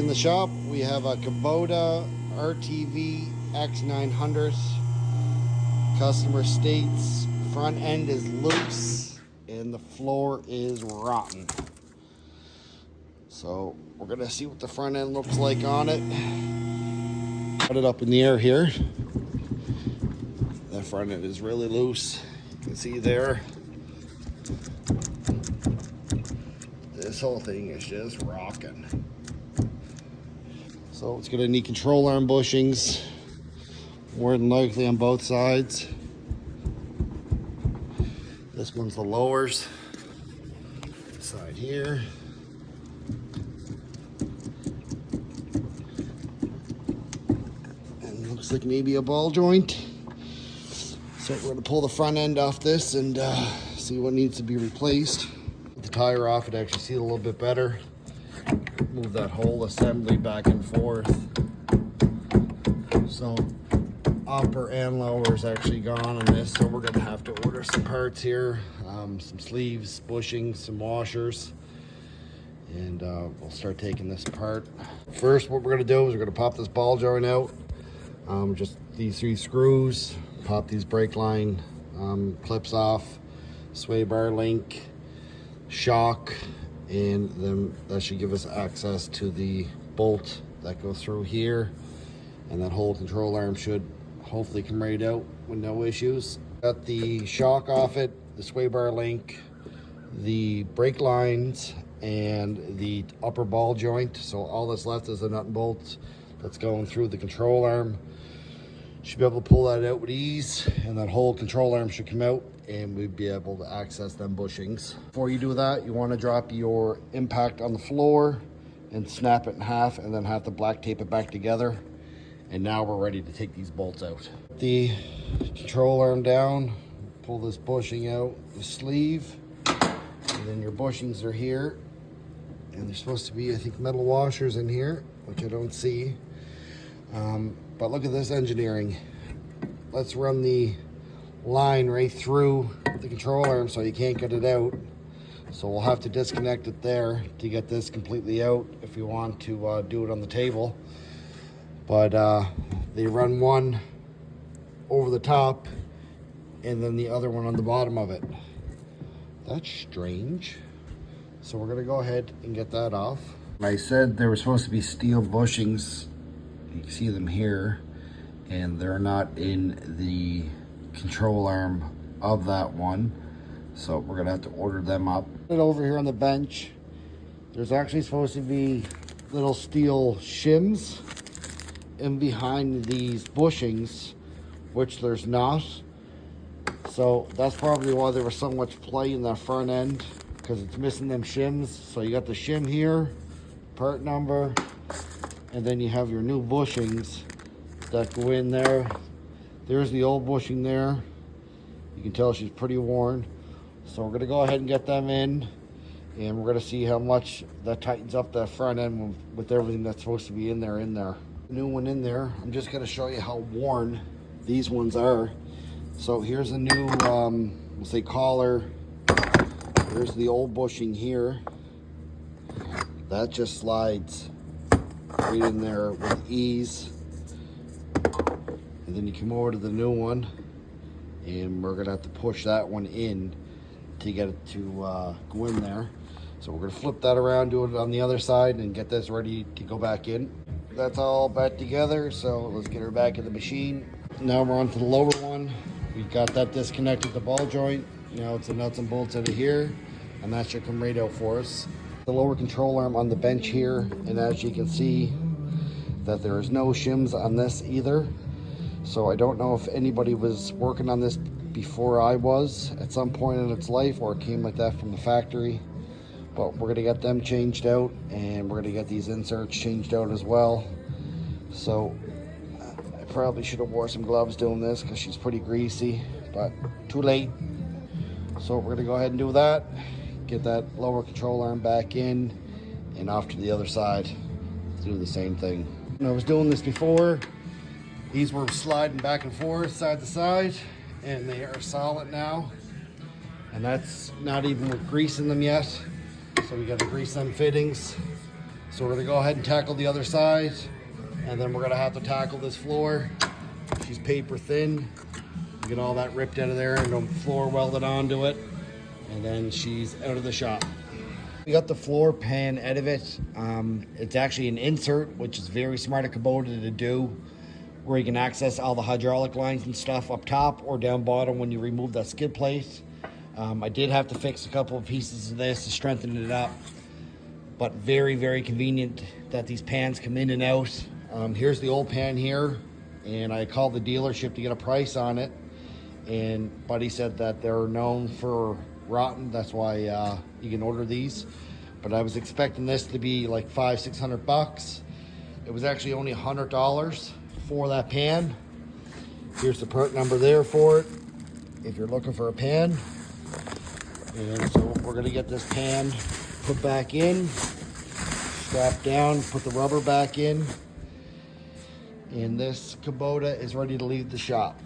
In the shop, we have a Kubota RTV x900. Customer states front end is loose and the floor is rotten. So we're gonna see what the front end looks like on it. Put it up in the air here. That front end is really loose. You can see there. This whole thing is just rocking. So it's gonna need control arm bushings, more than likely on both sides. This one's the lowers. Side here. And looks like maybe a ball joint. So we're gonna pull the front end off this and see what needs to be replaced. With the tire off, it actually sees a little bit better. Move that whole assembly back and forth. So upper and lower is actually gone on this, so we're gonna have to order some parts here, some sleeves, bushings, some washers, and we'll start taking this apart. First, what we're gonna do is we're gonna pop this ball joint out, just these 3 screws, pop these brake line clips off, sway bar link, shock, and then that should give us access to the bolt that goes through here, and that whole control arm should hopefully come right out with no issues. Got the shock off it, the sway bar link, the brake lines, and the upper ball joint. So all that's left is the nut and bolt that's going through the control arm. Should be able to pull that out with ease, and that whole control arm should come out and we'd be able to access them bushings. Before you do that, you want to drop your impact on the floor and snap it in half, and then have to black tape it back together. And now we're ready to take these bolts out. The control arm down, pull this bushing out, the sleeve, and then your bushings are here. And there's supposed to be, I think, metal washers in here, which I don't see. But look at this engineering. Let's run the line right through the control arm so you can't get it out. So we'll have to disconnect it there to get this completely out if you want to do it on the table. But they run one over the top and then the other one on the bottom of it. That's strange. So we're gonna go ahead and get that off. I said there were supposed to be steel bushings. You can see them here, and they're not in the control arm of that one. So we're gonna have to order them up. Over here on the bench, there's actually supposed to be little steel shims in behind these bushings, which there's not. So that's probably why there was so much play in that front end, because it's missing them shims. So you got the shim here, part number, and then you have your new bushings that go in there. There's the old bushing there. You can tell she's pretty worn. So we're gonna go ahead and get them in, and we're gonna see how much that tightens up that front end with everything that's supposed to be in there. New one in there. I'm just gonna show you how worn these ones are. So here's a new, we'll say collar. There's the old bushing here. That just slides right in there with ease. And then you come over to the new one, and we're gonna have to push that one in to get it to go in there. So we're gonna flip that around, do it on the other side, and get this ready to go back in. That's all back together, so let's get her back in the machine. Now we're on to the lower one. We got that disconnected, the ball joint. Now it's the nuts and bolts out of here, and that should come right out for us. The lower control arm on the bench here, and as you can see that there is no shims on this either. So I don't know if anybody was working on this before I was at some point in its life, or it came like that from the factory. But we're gonna get them changed out, and we're gonna get these inserts changed out as well. So I probably should have wore some gloves doing this because she's pretty greasy, but too late. So we're gonna go ahead and do that, get that lower control arm back in, and off to the other side to do the same thing. When I was doing this before, these were sliding back and forth, side to side, and they are solid now. And that's not even with grease in them yet. So we got to grease them fittings. So we're gonna go ahead and tackle the other side, and then we're gonna have to tackle this floor. She's paper thin. Get all that ripped out of there and the floor welded onto it, and then she's out of the shop. We got the floor pan out of it. It's actually an insert, which is very smart of Kubota to do, where you can access all the hydraulic lines and stuff up top or down bottom when you remove that skid plate. I did have to fix a couple of pieces of this to strengthen it up, but very, very convenient that these pans come in and out. Here's the old pan here, and I called the dealership to get a price on it, and Buddy said that they're known for rotten. That's why you can order these, but I was expecting this to be like $500-600. It was actually only $100 for that pan. Here's the part number there for it if you're looking for a pan. And so we're gonna get this pan put back in, strap down, put the rubber back in, and this Kubota is ready to leave the shop.